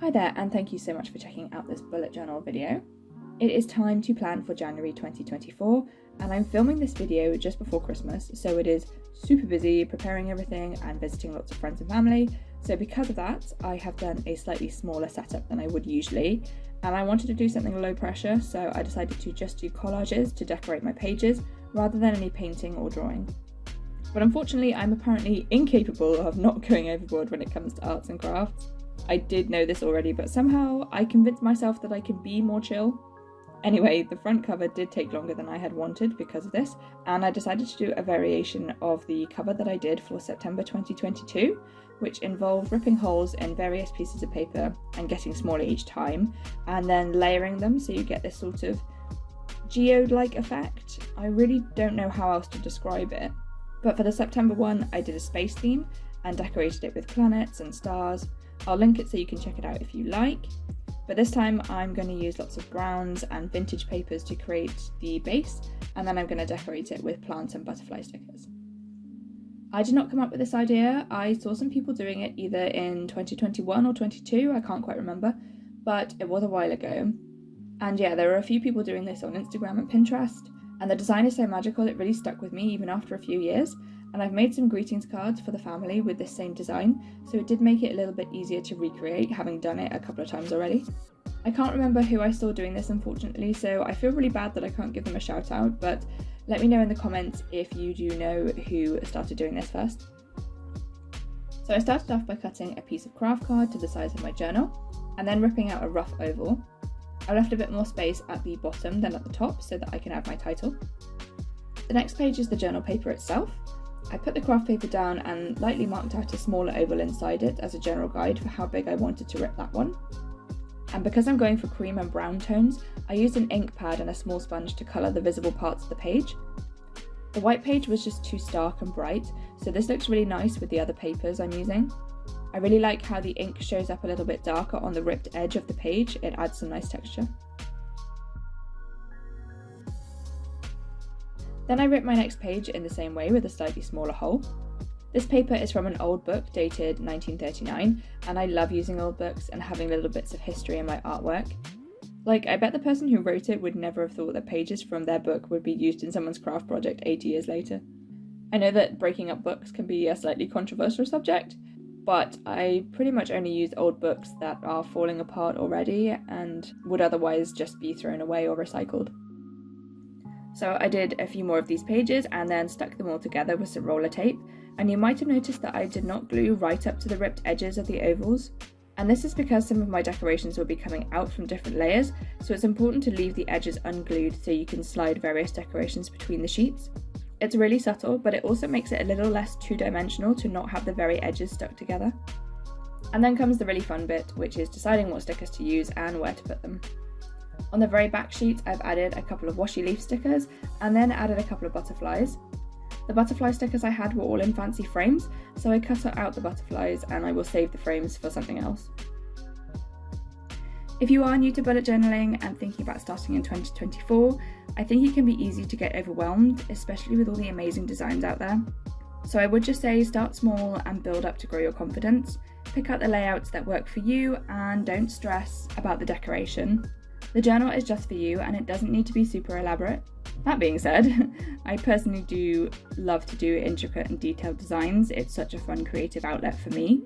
Hi there, and thank you so much for checking out this bullet journal video. It is time to plan for January 2024, and I'm filming this video just before Christmas, so it is super busy preparing everything and visiting lots of friends and family. So because of that, I have done a slightly smaller setup than I would usually, and I wanted to do something low pressure, so I decided to just do collages to decorate my pages rather than any painting or drawing. But unfortunately, I'm apparently incapable of not going overboard when it comes to arts and crafts. I did know this already, but somehow I convinced myself that I can be more chill. Anyway, the front cover did take longer than I had wanted because of this, and I decided to do a variation of the cover that I did for September 2022, which involved ripping holes in various pieces of paper and getting smaller each time, and then layering them so you get this sort of geode-like effect. I really don't know how else to describe it. But for the September one, I did a space theme and decorated it with planets and stars. I'll link it so you can check it out if you like. But this time I'm going to use lots of browns and vintage papers to create the base, and then I'm going to decorate it with plants and butterfly stickers. I did not come up with this idea. I saw some people doing it either in 2021 or 22, I can't quite remember, but it was a while ago. And yeah, there are a few people doing this on Instagram and Pinterest, and the design is so magical it really stuck with me even after a few years. And I've made some greetings cards for the family with this same design, so it did make it a little bit easier to recreate, having done it a couple of times already. I can't remember who I saw doing this, unfortunately, so I feel really bad that I can't give them a shout out, but let me know in the comments if you do know who started doing this first. So I started off by cutting a piece of craft card to the size of my journal, and then ripping out a rough oval. I left a bit more space at the bottom than at the top so that I can add my title. The next page is the journal paper itself. I put the craft paper down and lightly marked out a smaller oval inside it as a general guide for how big I wanted to rip that one. And because I'm going for cream and brown tones, I used an ink pad and a small sponge to colour the visible parts of the page. The white page was just too stark and bright, so this looks really nice with the other papers I'm using. I really like how the ink shows up a little bit darker on the ripped edge of the page, it adds some nice texture. Then I ripped my next page in the same way with a slightly smaller hole. This paper is from an old book dated 1939, and I love using old books and having little bits of history in my artwork. Like, I bet the person who wrote it would never have thought that pages from their book would be used in someone's craft project 80 years later. I know that breaking up books can be a slightly controversial subject, but I pretty much only use old books that are falling apart already and would otherwise just be thrown away or recycled. So I did a few more of these pages and then stuck them all together with some roller tape, and you might have noticed that I did not glue right up to the ripped edges of the ovals. And this is because some of my decorations will be coming out from different layers, so it's important to leave the edges unglued so you can slide various decorations between the sheets. It's really subtle, but it also makes it a little less two-dimensional to not have the very edges stuck together. And then comes the really fun bit, which is deciding what stickers to use and where to put them. On the very back sheet, I've added a couple of washi leaf stickers and then added a couple of butterflies. The butterfly stickers I had were all in fancy frames, so I cut out the butterflies and I will save the frames for something else. If you are new to bullet journaling and thinking about starting in 2024, I think it can be easy to get overwhelmed, especially with all the amazing designs out there. So I would just say start small and build up to grow your confidence. Pick out the layouts that work for you and don't stress about the decoration. The journal is just for you and it doesn't need to be super elaborate. That being said, I personally do love to do intricate and detailed designs. It's such a fun creative outlet for me.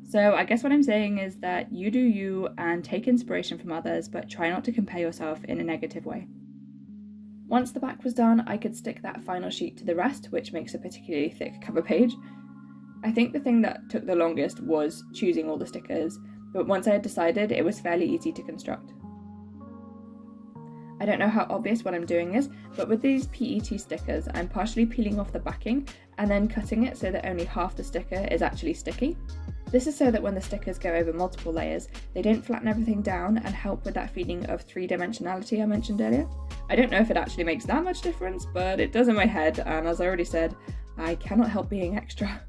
So I guess what I'm saying is that you do you and take inspiration from others, but try not to compare yourself in a negative way. Once the back was done, I could stick that final sheet to the rest, which makes a particularly thick cover page. I think the thing that took the longest was choosing all the stickers, but once I had decided, it was fairly easy to construct. I don't know how obvious what I'm doing is, but with these PET stickers, I'm partially peeling off the backing and then cutting it so that only half the sticker is actually sticky. This is so that when the stickers go over multiple layers, they don't flatten everything down and help with that feeling of three-dimensionality I mentioned earlier. I don't know if it actually makes that much difference, but it does in my head, and as I already said, I cannot help being extra.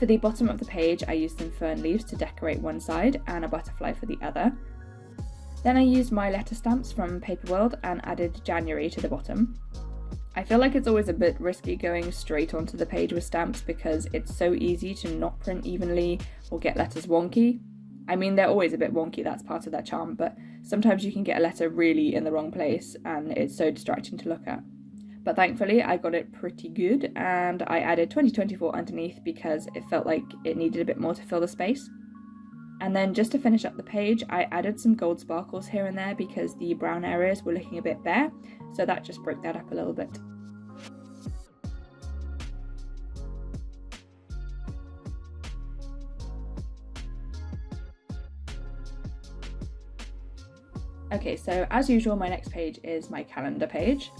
For the bottom of the page, I used some fern leaves to decorate one side and a butterfly for the other. Then I used my letter stamps from Paperwrld and added January to the bottom. I feel like it's always a bit risky going straight onto the page with stamps because it's so easy to not print evenly or get letters wonky. I mean, they're always a bit wonky, that's part of their charm, but sometimes you can get a letter really in the wrong place and it's so distracting to look at. But thankfully I got it pretty good and I added 2024 underneath because it felt like it needed a bit more to fill the space. And then just to finish up the page, I added some gold sparkles here and there because the brown areas were looking a bit bare, so that just broke that up a little bit. Okay, so as usual, my next page is my calendar page.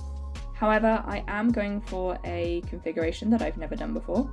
However, I am going for a configuration that I've never done before.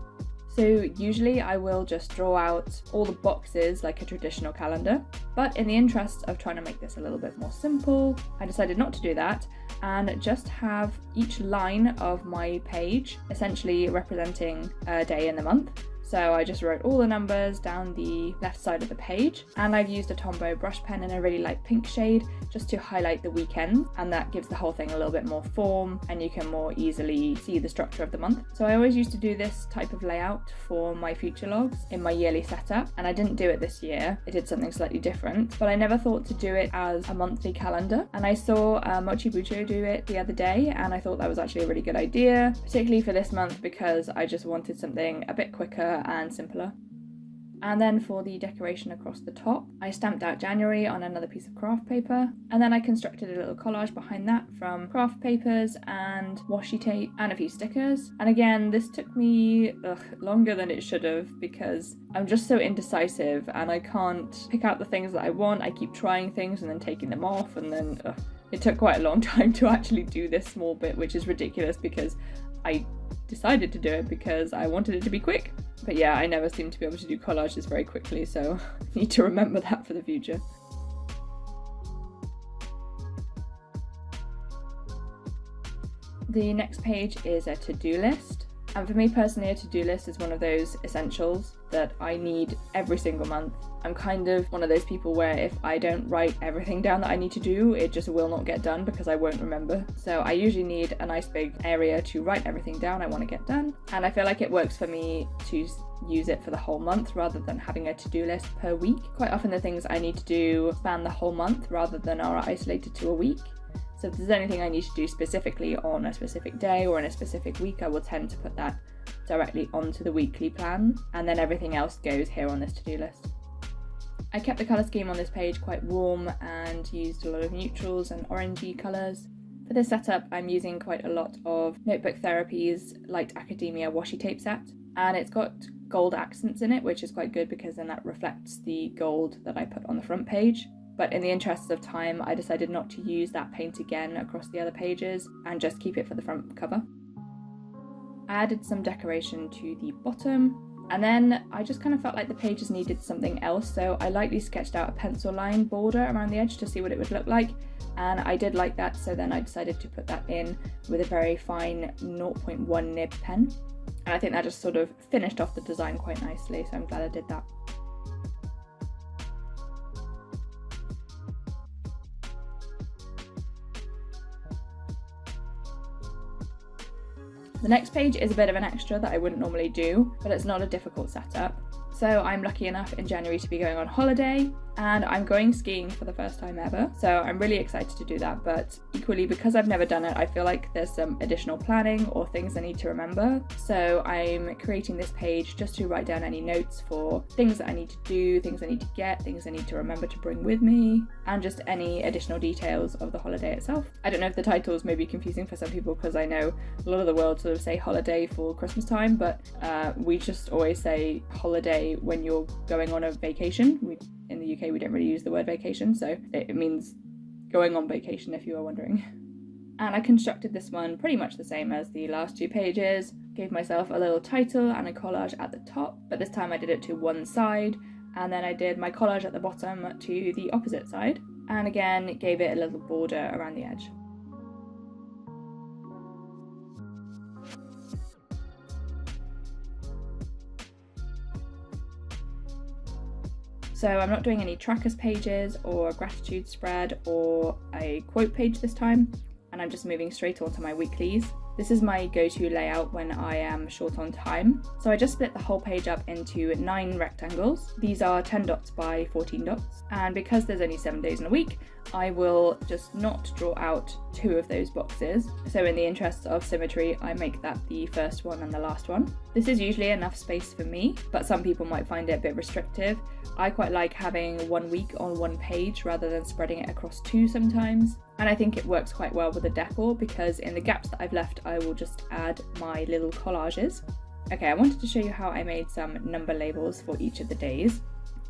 So usually I will just draw out all the boxes like a traditional calendar, but in the interest of trying to make this a little bit more simple, I decided not to do that and just have each line of my page essentially representing a day in the month. So I just wrote all the numbers down the left side of the page, and I've used a Tombow brush pen in a really light pink shade just to highlight the weekend, and that gives the whole thing a little bit more form and you can more easily see the structure of the month. So I always used to do this type of layout for my future logs in my yearly setup, and I didn't do it this year. I did something slightly different, but I never thought to do it as a monthly calendar, and I saw Mochi Bujo do it the other day and I thought that was actually a really good idea, particularly for this month because I just wanted something a bit quicker and simpler. And then for the decoration across the top, I stamped out January on another piece of craft paper, and then I constructed a little collage behind that from craft papers and washi tape and a few stickers. And again, this took me longer than it should have because I'm just so indecisive and I can't pick out the things that I want. I keep trying things and then taking them off, and then it took quite a long time to actually do this small bit, which is ridiculous because I decided to do it because I wanted it to be quick. But yeah, I never seem to be able to do collages very quickly, so I need to remember that for the future. The next page is a to-do list. And for me personally, a to-do list is one of those essentials that I need every single month. I'm kind of one of those people where if I don't write everything down that I need to do, it just will not get done because I won't remember. So I usually need a nice big area to write everything down I want to get done. And I feel like it works for me to use it for the whole month rather than having a to-do list per week. Quite often the things I need to do span the whole month rather than are isolated to a week. So if there's anything I need to do specifically on a specific day or in a specific week, I will tend to put that directly onto the weekly plan, and then everything else goes here on this to-do list. I kept the colour scheme on this page quite warm and used a lot of neutrals and orangey colours. For this setup, I'm using quite a lot of Notebook Therapy's Light Accademia washi tape set, and it's got gold accents in it, which is quite good because then that reflects the gold that I put on the front page. But in the interests of time, I decided not to use that paint again across the other pages and just keep it for the front cover. I added some decoration to the bottom, and then I just kind of felt like the pages needed something else, so I lightly sketched out a pencil line border around the edge to see what it would look like, and I did like that, so then I decided to put that in with a very fine 0.1 nib pen, and I think that just sort of finished off the design quite nicely, so I'm glad I did that. The next page is a bit of an extra that I wouldn't normally do, but it's not a difficult setup. So I'm lucky enough in January to be going on holiday, and I'm going skiing for the first time ever, so I'm really excited to do that, but equally because I've never done it, I feel like there's some additional planning or things I need to remember. So I'm creating this page just to write down any notes for things that I need to do, things I need to get, things I need to remember to bring with me, and just any additional details of the holiday itself. I don't know if the titles may be confusing for some people because I know a lot of the world sort of say holiday for Christmas time, but we just always say holiday when you're going on a vacation. In the UK we don't really use the word vacation, so it means going on vacation if you are wondering. And I constructed this one pretty much the same as the last two pages, gave myself a little title and a collage at the top, but this time I did it to one side, and then I did my collage at the bottom to the opposite side, and again gave it a little border around the edge. So I'm not doing any trackers pages or a gratitude spread or a quote page this time, and I'm just moving straight on to my weeklies. This is my go-to layout when I am short on time. So I just split the whole page up into 9 rectangles. These are 10 dots by 14 dots. And because there's only 7 days in a week, I will just not draw out 2 of those boxes. So in the interests of symmetry, I make that the first one and the last one. This is usually enough space for me, but some people might find it a bit restrictive. I quite like having 1 week on 1 page rather than spreading it across 2 sometimes. And I think it works quite well with the decor because in the gaps that I've left, I will just add my little collages. Okay, I wanted to show you how I made some number labels for each of the days.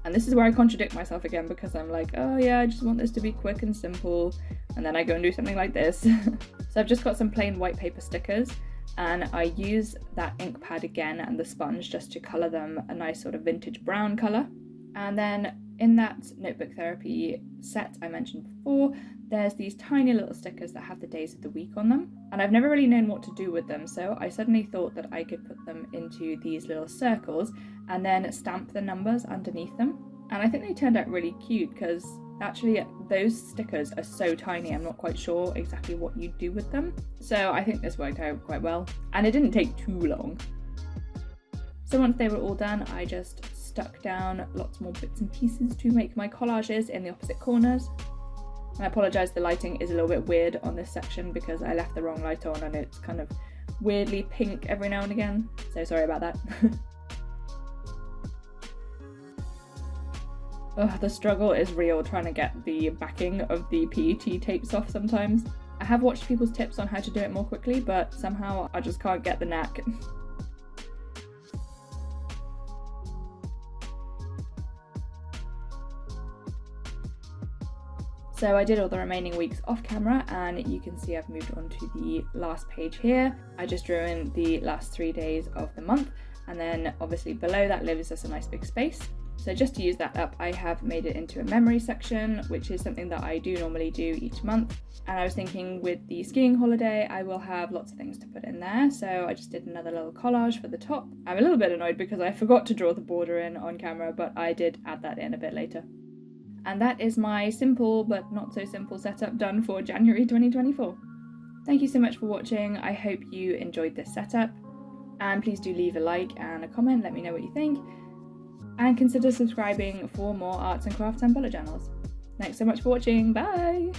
And this is where I contradict myself again because I'm like, oh yeah, I just want this to be quick and simple. And then I go and do something like this. So I've just got some plain white paper stickers and I use that ink pad again and the sponge just to colour them a nice sort of vintage brown colour. And then in that notebook therapy set I mentioned before, there's these tiny little stickers that have the days of the week on them. And I've never really known what to do with them, so I suddenly thought that I could put them into these little circles and then stamp the numbers underneath them. And I think they turned out really cute because actually those stickers are so tiny, I'm not quite sure exactly what you do with them. So I think this worked out quite well. And it didn't take too long. So once they were all done, I just stuck down lots more bits and pieces to make my collages in the opposite corners. And I apologise, the lighting is a little bit weird on this section because I left the wrong light on and it's kind of weirdly pink every now and again. So sorry about that. Oh, the struggle is real trying to get the backing of the PET tapes off sometimes. I have watched people's tips on how to do it more quickly, but somehow I just can't get the knack. So I did all the remaining weeks off camera and you can see I've moved on to the last page here. I just drew in the last 3 days of the month and then obviously below that leaves us a nice big space. So just to use that up, I have made it into a memory section, which is something that I do normally do each month. And I was thinking with the skiing holiday, I will have lots of things to put in there. So I just did another little collage for the top. I'm a little bit annoyed because I forgot to draw the border in on camera, but I did add that in a bit later. And that is my simple but not so simple setup done for January 2024. Thank you so much for watching. I hope you enjoyed this setup. And please do leave a like and a comment, let me know what you think. And consider subscribing for more arts and crafts and bullet journals. Thanks so much for watching, bye!